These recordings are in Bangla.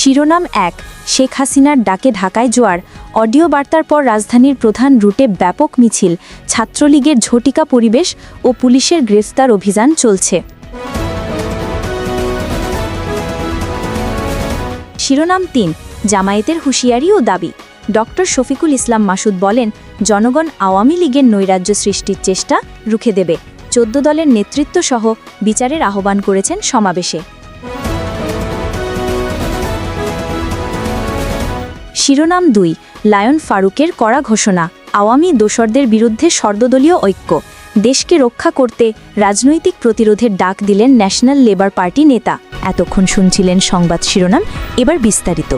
শিরোনাম ১। শেখ হাসিনার ডাকে ঢাকায় জোয়ার। অডিও বার্তার পর রাজধানীর প্রধান রুটে ব্যাপক মিছিল, ছাত্রলীগের ঝটিকা পরিবেশ ও পুলিশের গ্রেফতার অভিযান চলছে। শিরোনাম ৩। জামায়াতের হুঁশিয়ারি ও দাবি। ডক্টর শফিকুল ইসলাম মাসুদ বলেন, জনগণ আওয়ামী লীগের নৈরাজ্য সৃষ্টির চেষ্টা রুখে দেবে। ১৪ দলের নেতৃত্বসহ বিচারের আহ্বান করেছেন সমাবেশে। শিরোনাম ২। লায়ন ফারুকের কড়া ঘোষণা। আওয়ামী দোসরদের বিরুদ্ধে সর্বদলীয় ঐক্য। দেশকে রক্ষা করতে রাজনৈতিক প্রতিরোধের ডাক দিলেন ন্যাশনাল লেবার পার্টি নেতা। এতক্ষণ শুনছিলেন সংবাদ শিরোনাম, এবার বিস্তারিত।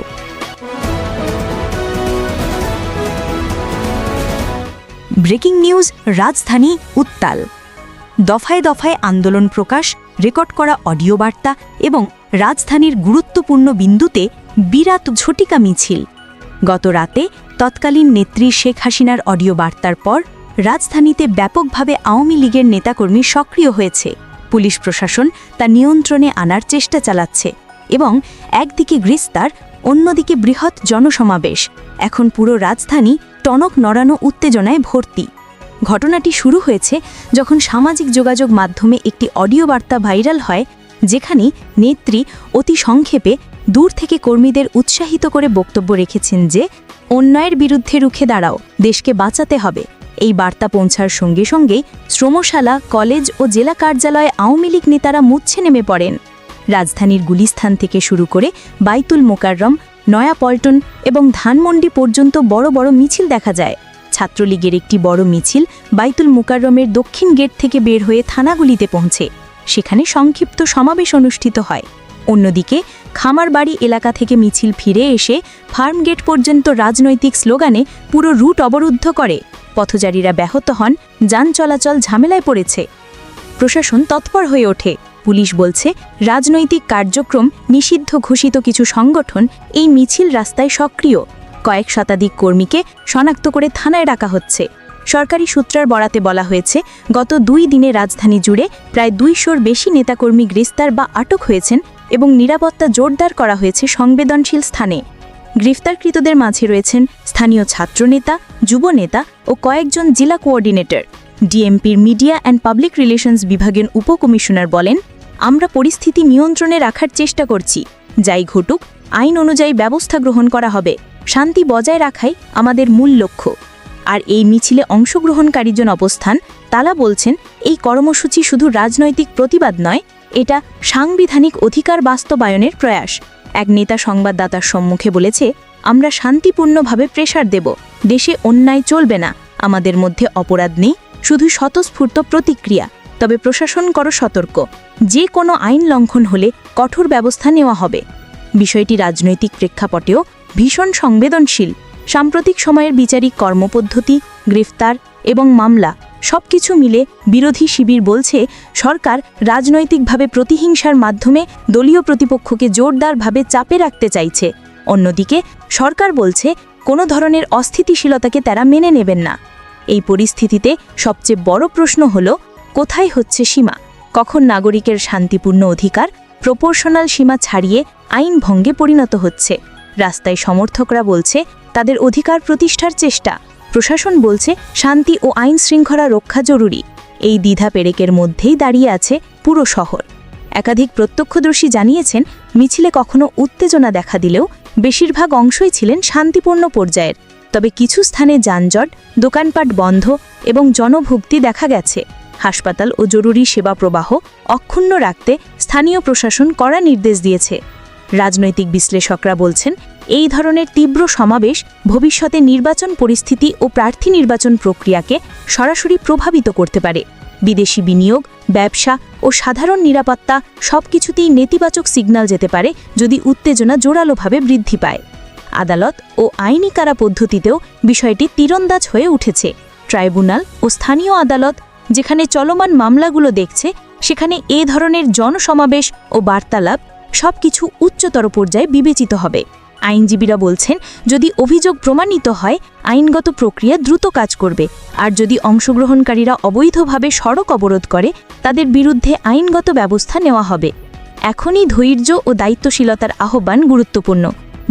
Breaking news. রাজধানী উত্তাল। দফায় দফায় আন্দোলন প্রকাশ, রেকর্ড করা অডিও বার্তা এবং রাজধানীর গুরুত্বপূর্ণ বিন্দুতে বিরাট ঝটিকা মিছিল। গত রাতে তৎকালীন নেত্রী শেখ হাসিনার অডিও বার্তার পর রাজধানীতে ব্যাপকভাবে আওয়ামী লীগের নেতাকর্মী সক্রিয় হয়েছে। পুলিশ প্রশাসন তা নিয়ন্ত্রণে আনার চেষ্টা চালাচ্ছে এবং একদিকে গ্রেফতার, অন্যদিকে বৃহৎ জনসমাবেশ। এখন পুরো রাজধানী টনক নড়ানো উত্তেজনায় ভর্তি। ঘটনাটি শুরু হয়েছে যখন সামাজিক যোগাযোগ মাধ্যমে একটি অডিও বার্তা ভাইরাল হয়, যেখানে নেত্রী অতি সংক্ষেপে দূর থেকে কর্মীদের উৎসাহিত করে বক্তব্য রেখেছেন যে অন্যায়ের বিরুদ্ধে রুখে দাঁড়াও, দেশকে বাঁচাতে হবে। এই বার্তা পৌঁছার সঙ্গে সঙ্গেই শ্রমশালা, কলেজ ও জেলা কার্যালয়ে আওয়ামী লীগ নেতারা মুচ্ছে নেমে পড়েন। রাজধানীর গুলিস্থান থেকে শুরু করে বাইতুল মোকাররম, নয়াপল্টন এবং ধানমন্ডি পর্যন্ত বড় বড় মিছিল দেখা যায়। ছাত্রলীগের একটি বড় মিছিল বাইতুল মোকাররমের দক্ষিণ গেট থেকে বের হয়ে থানাগুলিতে পৌঁছে। সেখানে সংক্ষিপ্ত সমাবেশ অনুষ্ঠিত হয়। অন্যদিকে খামারবাড়ি এলাকা থেকে মিছিল ফিরে এসে ফার্মগেট পর্যন্ত রাজনৈতিক স্লোগানে পুরো রুট অবরুদ্ধ করে। পথচারীরা ব্যাহত হন, যান চলাচল ঝামেলায় পড়েছে। প্রশাসন তৎপর হয়ে ওঠে। পুলিশ বলছে, রাজনৈতিক কার্যক্রম নিষিদ্ধ ঘোষিত কিছু সংগঠন এই মিছিল রাস্তায় সক্রিয়। কয়েক শতাধিক কর্মীকে শনাক্ত করে থানায় রাখা হচ্ছে। সরকারি সূত্রের বরাতে বলা হয়েছে, গত 2 দিনে রাজধানী জুড়ে প্রায় 200-র বেশি নেতাকর্মী গ্রেফতার বা আটক হয়েছেন এবং নিরাপত্তা জোরদার করা হয়েছে সংবেদনশীল স্থানে। গ্রেফতারকৃতদের মাঝে রয়েছেন স্থানীয় ছাত্রনেতা, যুবনেতা ও কয়েকজন জেলা কোঅর্ডিনেটর। ডিএমপির মিডিয়া অ্যান্ড পাবলিক রিলেশনস বিভাগের উপকমিশনার বলেন, আমরা পরিস্থিতি নিয়ন্ত্রণে রাখার চেষ্টা করছি। যাই ঘটুক, আইন অনুযায়ী ব্যবস্থা গ্রহণ করা হবে। শান্তি বজায় রাখাই আমাদের মূল লক্ষ্য। আর এই মিছিলে অংশগ্রহণকারীজন অবস্থান তালা বলছেন, এই কর্মসূচি শুধু রাজনৈতিক প্রতিবাদ নয়, এটা সাংবিধানিক অধিকার বাস্তবায়নের প্রয়াস। এক নেতা সংবাদদাতার সম্মুখে বলেছে, আমরা শান্তিপূর্ণভাবে প্রেসার দেব, দেশে অন্যায় চলবে না, আমাদের মধ্যে অপরাধ নেই, শুধু স্বতঃস্ফূর্ত প্রতিক্রিয়া। তবে প্রশাসন করো সতর্ক, যে কোনো আইন লঙ্ঘন হলে কঠোর ব্যবস্থা নেওয়া হবে। বিষয়টি রাজনৈতিক প্রেক্ষাপটেও ভীষণ সংবেদনশীল। সাম্প্রতিক সময়ের বিচারিক কর্মপদ্ধতি, গ্রেফতার এবং মামলা সবকিছু মিলে বিরোধী শিবির বলছে, সরকার রাজনৈতিকভাবে প্রতিহিংসার মাধ্যমে দলীয় প্রতিপক্ষকে জোরদারভাবে চাপে রাখতে চাইছে। অন্যদিকে সরকার বলছে, কোনো ধরনের অস্থিতিশীলতাকে তারা মেনে নেবেন না। এই পরিস্থিতিতে সবচেয়ে বড় প্রশ্ন হল, কোথায় হচ্ছে সীমা? কখন নাগরিকের শান্তিপূর্ণ অধিকার প্রপোর্শনাল সীমা ছাড়িয়ে আইন ভঙ্গে পরিণত হচ্ছে? রাস্তায় সমর্থকরা বলছে, তাদের অধিকার প্রতিষ্ঠার চেষ্টা। প্রশাসন বলছে, শান্তি ও আইন শৃঙ্খলা রক্ষা জরুরি। এই দ্বিধা পেরেকের মধ্যেই দাঁড়িয়ে আছে পুরো শহর। একাধিক প্রত্যক্ষদর্শী জানিয়েছেন, মিছিলে কখনো উত্তেজনা দেখা দিলেও বেশিরভাগ অংশই ছিলেন শান্তিপূর্ণ পর্যায়ের। তবে কিছু স্থানে যানজট, দোকানপাট বন্ধ এবং জনভুক্তি দেখা গেছে। হাসপাতাল ও জরুরি সেবা প্রবাহ অক্ষুণ্ণ রাখতে স্থানীয় প্রশাসন কড়া নির্দেশ দিয়েছে। রাজনৈতিক বিশ্লেষকরা বলছেন, এই ধরনের তীব্র সমাবেশ ভবিষ্যতে নির্বাচন পরিস্থিতি ও প্রার্থী নির্বাচন প্রক্রিয়াকে সরাসরি প্রভাবিত করতে পারে। বিদেশি বিনিয়োগ, ব্যবসা ও সাধারণ নিরাপত্তা সবকিছুতেই নেতিবাচক সিগন্যাল যেতে পারে যদি উত্তেজনা জোরালোভাবে বৃদ্ধি পায়। আদালত ও আইনি কারা পদ্ধতিতেও বিষয়টি তীরন্দাজ হয়ে উঠেছে। ট্রাইব্যুনাল ও স্থানীয় আদালত যেখানে চলমান মামলাগুলো দেখছে, সেখানে এ ধরনের জনসমাবেশ ও বার্তালাপ সবকিছু উচ্চতর পর্যায়ে বিবেচিত হবে। আইনজীবীরা বলছেন, যদি অভিযোগ প্রমাণিত হয়, আইনগত প্রক্রিয়া দ্রুত কাজ করবে। আর যদি অংশগ্রহণকারীরা অবৈধভাবে সড়ক অবরোধ করে, তাদের বিরুদ্ধে আইনগত ব্যবস্থা নেওয়া হবে। এখনই ধৈর্য ও দায়িত্বশীলতার আহ্বান গুরুত্বপূর্ণ।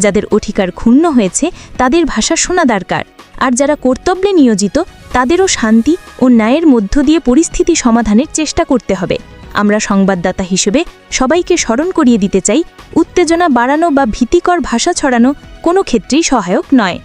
যাদের অধিকার ক্ষুণ্ণ হয়েছে তাদের ভাষা শোনা দরকার, আর যারা কর্তব্যে নিয়োজিত তাদেরও শান্তি ও ন্যায়ের মধ্য দিয়ে পরিস্থিতি সমাধানের চেষ্টা করতে হবে। আমরা সংবাদদাতা হিসেবে সবাইকে স্মরণ করিয়ে দিতে চাই, উত্তেজনা বাড়ানো বা ভীতিকর ভাষা ছড়ানো কোনো ক্ষেত্রেই সহায়ক নয়।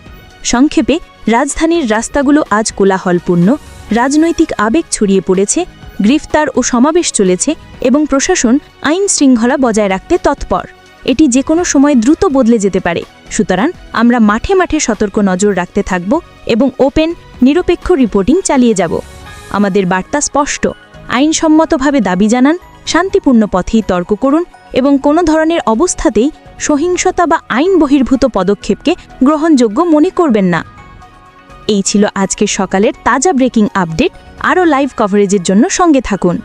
সংক্ষেপে, রাজধানীর রাস্তাগুলো আজ কোলাহলপূর্ণ, রাজনৈতিক আবেগ ছড়িয়ে পড়েছে, গ্রেফতার ও সমাবেশ চলেছে এবং প্রশাসন আইন শৃঙ্খলা বজায় রাখতে তৎপর। এটি যে কোনো সময় দ্রুত বদলে যেতে পারে। সুতরাং আমরা মাঠে মাঠে সতর্ক নজর রাখতে থাকব এবং ওপেন, নিরপেক্ষ রিপোর্টিং চালিয়ে যাব। আমাদের বার্তা স্পষ্ট: আইনসম্মতভাবে দাবি জানান, শান্তিপূর্ণ পথেই তর্ক করুন এবং কোনো ধরনের অবস্থাতেই সহিংসতা বা আইন বহির্ভূত পদক্ষেপকে গ্রহণযোগ্য মনে করবেন না। এই ছিল আজকের সকালের তাজা ব্রেকিং আপডেট। আরও লাইভ কভারেজের জন্য সঙ্গে থাকুন।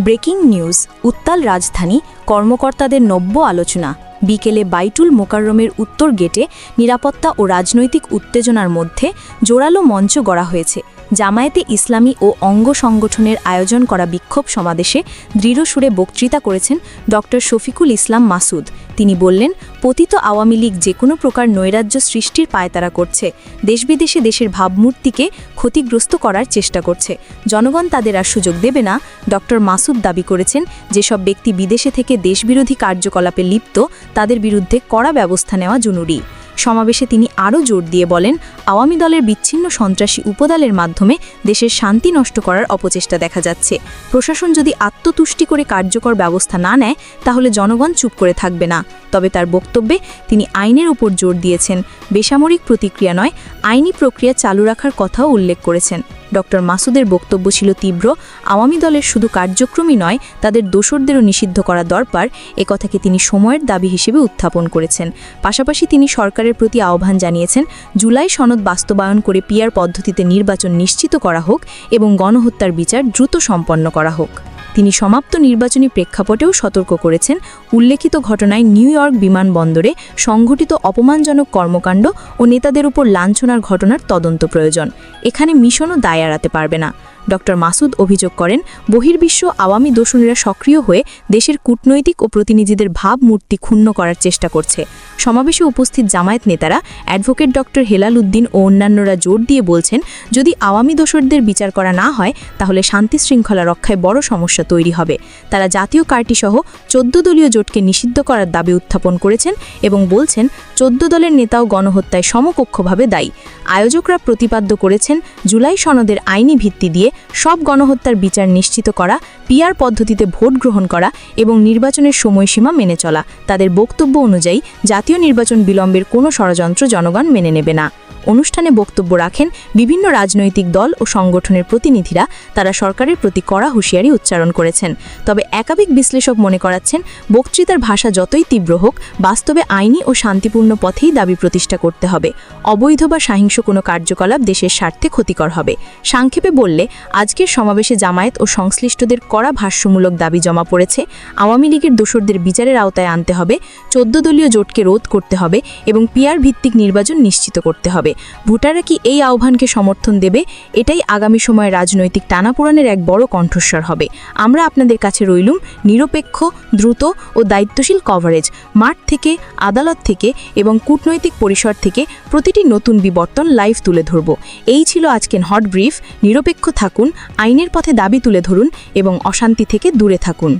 ব্রেকিং নিউজ, উত্তাল রাজধানী, কর্মকর্তাদের নব্য আলোচনা। বিকেলে বাইতুল মোকাররমের উত্তর গেটে নিরাপত্তা ও রাজনৈতিক উত্তেজনার মধ্যে জোরালো মঞ্চ গড়া হয়েছে। জামায়াতে ইসলামী ও অঙ্গ সংগঠনের আয়োজন করা বিক্ষোভ সমাবেশে দৃঢ় সুরে বক্তৃতা করেছেন ড. শফিকুল ইসলাম মাসুদ। তিনি বললেন, পতিত আওয়ামী লীগ যে কোনো প্রকার নৈরাজ্য সৃষ্টির পায়তারা করছে, দেশবিদেশে দেশের ভাবমূর্তিকে ক্ষতিগ্রস্ত করার চেষ্টা করছে। জনগণ তাদের আর সুযোগ দেবে না। ড. মাসুদ দাবি করেছেন, যেসব ব্যক্তি বিদেশে থেকে দেশবিরোধী কার্যকলাপে লিপ্ত তাদের বিরুদ্ধে কড়া ব্যবস্থা নেওয়া জরুরি। সমাবেশে তিনি আরও জোর দিয়ে বলেন, আওয়ামী দলের বিচ্ছিন্ন সন্ত্রাসী উপদলের মাধ্যমে দেশের শান্তি নষ্ট করার অপচেষ্টা দেখা যাচ্ছে। প্রশাসন যদি আত্মতুষ্টি করে কার্যকর ব্যবস্থা না নেয় তাহলে জনগণ চুপ করে থাকবে না। তবে তার বক্তব্যে তিনি আইনের উপর জোর দিয়েছেন, বেসামরিক প্রতিক্রিয়া নয়, আইনি প্রক্রিয়া চালু রাখার কথাও উল্লেখ করেছেন। ড. মাসুদের বক্তব্য ছিল তীব্র। আওয়ামী দলের শুধু কার্যক্রমই নয়, তাদের দোসরদেরও নিষিদ্ধ করা দরকার। একথাকে তিনি সময়ের দাবি হিসেবে উত্থাপন করেছেন। পাশাপাশি তিনি সরকারের প্রতি আহ্বান জানিয়েছেন, জুলাই সনদ বাস্তবায়ন করে পিআর পদ্ধতিতে নির্বাচন নিশ্চিত করা হোক এবং গণহত্যার বিচার দ্রুত সম্পন্ন করা হোক। তিনি সমাপ্ত নির্বাচনী প্রেক্ষাপটেও সতর্ক করেছেন, উল্লেখিত ঘটনায় নিউ ইয়র্ক বিমানবন্দরে সংঘটিত অপমানজনক কর্মকাণ্ড ও নেতাদের উপর লাঞ্ছনার ঘটনার তদন্ত প্রয়োজন। এখানে মিশনও দায় এড়াতে পারবে না। ড. মাসুদ অভিযোগ করেন, বহির্বিশ্ব আওয়ামী দোসরেরা সক্রিয় হয়ে দেশের কূটনৈতিক ও প্রতিনিধিদের ভাবমূর্তি ক্ষুণ্ণ করার চেষ্টা করছে। সমাবেশে উপস্থিত জামায়াত নেতারা অ্যাডভোকেট ড. হেলাল উদ্দিন ও অন্যান্যরা জোর দিয়ে বলছেন, যদি আওয়ামী দোসরদের বিচার করা না হয় তাহলে শান্তি শৃঙ্খলা রক্ষায় বড় সমস্যা তৈরি হবে। তারা জাতীয় পার্টিসহ 14 দলীয় জোটকে নিষিদ্ধ করার দাবি উত্থাপন করেছেন এবং বলছেন, 14 দলের নেতাও গণহত্যায় সমকক্ষভাবে দায়ী। আয়োজকরা প্রতিপাদ্য করেছেন, জুলাই সনদের আইনি ভিত্তি দিয়ে সব গণহত্যার বিচার নিশ্চিত করা, পিআর পদ্ধতিতে ভোট গ্রহণ করা এবং নির্বাচনের সময়সীমা মেনে চলা। তাদের বক্তব্য অনুযায়ী জাতীয় নির্বাচন বিলম্বের কোনো ষড়যন্ত্র জনগণ মেনে নেবে না। অনুষ্ঠানে বক্তব্য রাখেন বিভিন্ন রাজনৈতিক দল ও সংগঠনের প্রতিনিধিরা। তারা সরকারের প্রতি কড়া হুঁশিয়ারি উচ্চারণ করেছেন। তবে একাধিক বিশ্লেষক মনে করাচ্ছেন, বক্তৃতার ভাষা যতই তীব্র হোক, বাস্তবে আইনি ও শান্তিপূর্ণ পথেই দাবি প্রতিষ্ঠা করতে হবে। অবৈধ বা সহিংস কোনো কার্যকলাপ দেশের স্বার্থে ক্ষতিকর হবে। সংক্ষেপে বললে, আজকের সমাবেশে জামায়াত ও সংশ্লিষ্টদের কড়া ভাষ্যমূলক দাবি জমা পড়েছে। আওয়ামী লীগের দোসরদের বিচারের আওতায় আনতে হবে, 14 দলীয় জোটকে রোধ করতে হবে এবং পিআর ভিত্তিক নির্বাচন নিশ্চিত করতে হবে। ভোটাররা কি এই আহ্বানকে সমর্থন দেবে? এটাই আগামী সময়ে রাজনৈতিক টানাপোড়েনের এক বড় কণ্ঠস্বর হবে। আমরা আপনাদের কাছে রইলুম নিরপেক্ষ, দ্রুত ও দায়িত্বশীল কভারেজ। মাঠ থেকে, আদালত থেকে এবং কূটনৈতিক পরিসর থেকে প্রতিটি নতুন বিবর্তন লাইভ তুলে ধরব। এই ছিল আজকের হট ব্রিফ। নিরপেক্ষ থাকুন, আইনের পথে দাবি তুলে ধরুন এবং অশান্তি থেকে দূরে থাকুন।